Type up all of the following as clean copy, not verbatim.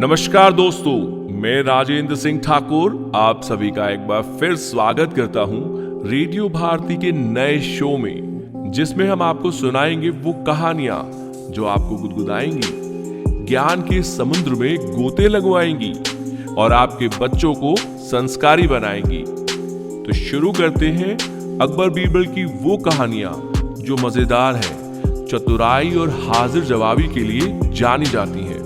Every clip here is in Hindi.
नमस्कार दोस्तों, मैं राजेंद्र सिंह ठाकुर आप सभी का एक बार फिर स्वागत करता हूं रेडियो भारती के नए शो में, जिसमें हम आपको सुनाएंगे वो कहानियां जो आपको गुदगुदाएंगी, ज्ञान के समुद्र में गोते लगवाएंगी और आपके बच्चों को संस्कारी बनाएंगी। तो शुरू करते हैं अकबर बीरबल की वो कहानियां जो मजेदार है, चतुराई और हाजिर जवाबी के लिए जानी जाती हैं।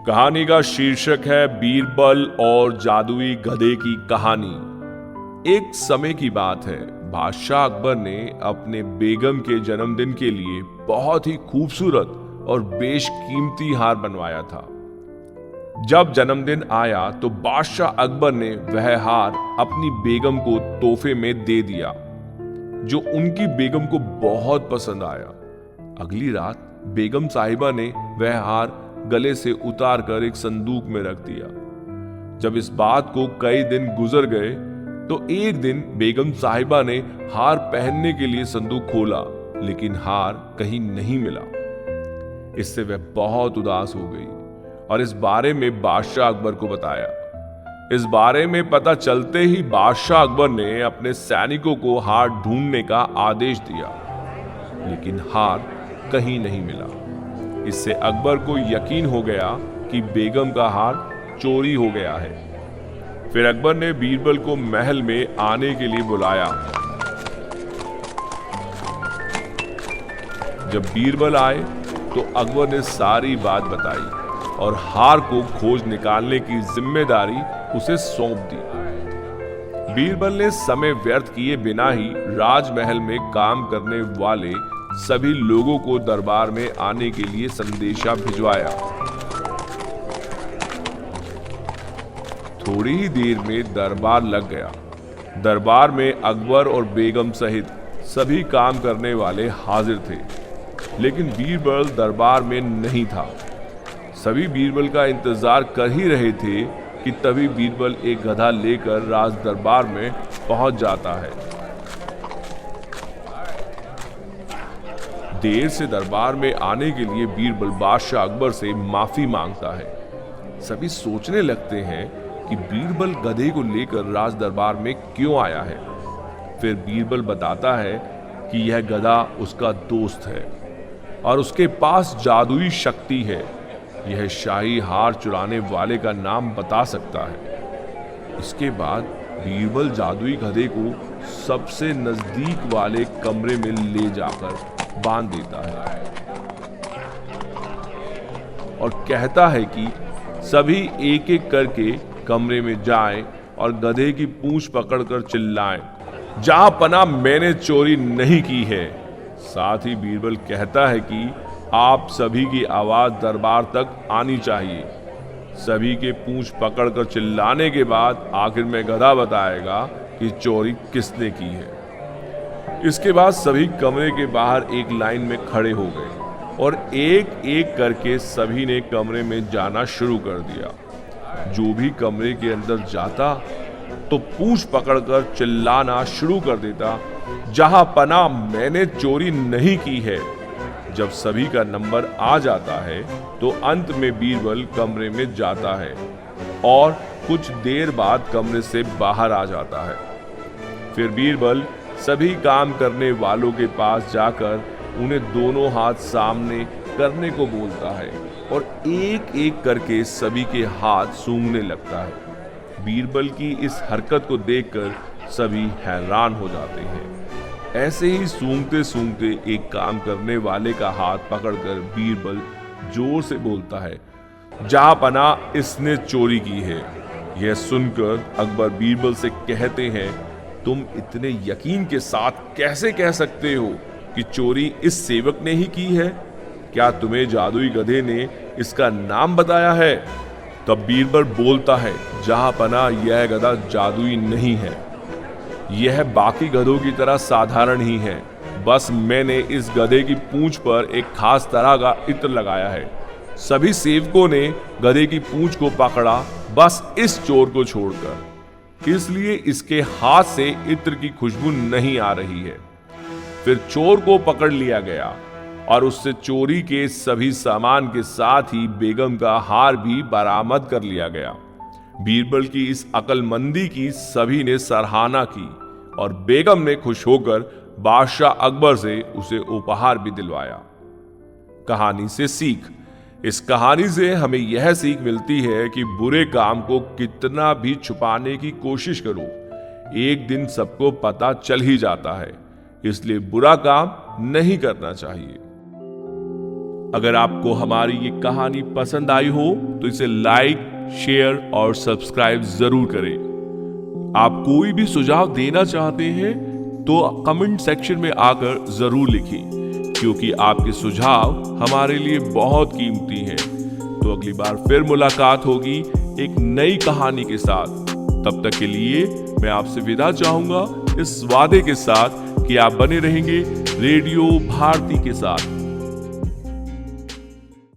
कहानी का शीर्षक है बीरबल और जादुई गधे की कहानी। एक समय की बात है, बादशाह अकबर ने अपने बेगम के जन्मदिन के लिए बहुत ही खूबसूरत और बेशकीमती हार बनवाया था। जब जन्मदिन आया तो बादशाह अकबर ने वह हार अपनी बेगम को तोहफे में दे दिया, जो उनकी बेगम को बहुत पसंद आया। अगली रात बेगम साहिबा ने वह हार गले से उतार कर एक संदूक में रख दिया। जब इस बात को कई दिन गुजर गए तो एक दिन बेगम साहिबा ने हार पहनने के लिए संदूक खोला, लेकिन हार कहीं नहीं मिला। इससे वह बहुत उदास हो गई और इस बारे में बादशाह अकबर को बताया। इस बारे में पता चलते ही बादशाह अकबर ने अपने सैनिकों को हार ढूंढने का आदेश दिया, लेकिन हार कहीं नहीं मिला। इससे अकबर को यकीन हो गया कि बेगम का हार चोरी हो गया है। फिर अकबर ने बीरबल को महल में आने के लिए बुलाया। जब बीरबल आए तो अकबर ने सारी बात बताई और हार को खोज निकालने की जिम्मेदारी उसे सौंप दी। बीरबल ने समय व्यर्थ किए बिना ही राजमहल में काम करने वाले सभी लोगों को दरबार में आने के लिए संदेशा भिजवाया। थोड़ी ही देर में दरबार लग गया। दरबार में अकबर और बेगम सहित सभी काम करने वाले हाजिर थे, लेकिन बीरबल दरबार में नहीं था। सभी बीरबल का इंतजार कर ही रहे थे कि तभी बीरबल एक गधा लेकर राज दरबार में पहुंच जाता है। देर से दरबार में आने के लिए बीरबल बादशाह अकबर से माफी मांगता है। सभी सोचने लगते हैं कि बीरबल गधे को लेकर राज दरबार में क्यों आया है। फिर बीरबल बताता है कि यह गधा उसका दोस्त है और उसके पास जादुई शक्ति है। यह शाही हार चुराने वाले का नाम बता सकता है। इसके बाद बीरबल जादुई गधे को सबसे नजदीक वाले कमरे में ले जाकर बांध देता है और कहता है कि सभी एक एक करके कमरे में जाएं और गधे की पूंछ पकड़कर चिल्लाएं, जहां पना मैंने चोरी नहीं की है। साथ ही बीरबल कहता है कि आप सभी की आवाज दरबार तक आनी चाहिए। सभी के पूंछ पकड़कर चिल्लाने के बाद आखिर में गधा बताएगा कि चोरी किसने की है। इसके बाद सभी कमरे के बाहर एक लाइन में खड़े हो गए और एक एक करके सभी ने कमरे में जाना शुरू कर दिया। जो भी कमरे के अंदर जाता तो पूंछ पकड़कर चिल्लाना शुरू कर देता, जहां पना मैंने चोरी नहीं की है। जब सभी का नंबर आ जाता है तो अंत में बीरबल कमरे में जाता है और कुछ देर बाद कमरे से बाहर आ जाता है। फिर बीरबल सभी काम करने वालों के पास जाकर उन्हें दोनों हाथ सामने करने को बोलता है और एक एक करके सभी के हाथ सूंघने लगता है। बीरबल की इस हरकत को देखकर सभी हैरान हो जाते हैं। ऐसे ही सूंघते सूंघते एक काम करने वाले का हाथ पकड़कर बीरबल जोर से बोलता है, जहां पना इसने चोरी की है। यह सुनकर अकबर बीरबल से कहते हैं, तुम इतने यकीन के साथ कैसे कह सकते हो कि चोरी इस सेवक ने ही की है? क्या तुम्हें जादुई गधे ने इसका नाम बताया है? तब बीरबल बोलता है, जहां पना यह गधा जादुई नहीं है। यह बाकी गधों की तरह साधारण ही है। बस मैंने इस गधे की पूंछ पर एक खास तरह का इत्र लगाया है। सभी सेवकों ने गधे की पूंछ को पकड़ा, बस इस चोर को छोड़कर। इसलिए इसके हाथ से इत्र की खुशबू नहीं आ रही है। फिर चोर को पकड़ लिया गया। और उससे चोरी के सभी सामान के साथ ही बेगम का हार भी बरामद कर लिया गया। बीरबल की इस अक्लमंदी की सभी ने सराहना की और बेगम ने खुश होकर बादशाह अकबर से उसे उपहार भी दिलवाया। कहानी से सीख। इस कहानी से हमें यह सीख मिलती है कि बुरे काम को कितना भी छुपाने की कोशिश करो, एक दिन सबको पता चल ही जाता है, इसलिए बुरा काम नहीं करना चाहिए। अगर आपको हमारी ये कहानी पसंद आई हो तो इसे लाइक, शेयर और सब्सक्राइब जरूर करें। आप कोई भी सुझाव देना चाहते हैं तो कमेंट सेक्शन में आकर जरूर लिखें, क्योंकि आपके सुझाव हमारे लिए बहुत कीमती हैं। तो अगली बार फिर मुलाकात होगी एक नई कहानी के साथ। तब तक के लिए मैं आपसे विदा चाहूंगा इस वादे के साथ कि आप बने रहेंगे रेडियो भारती के साथ।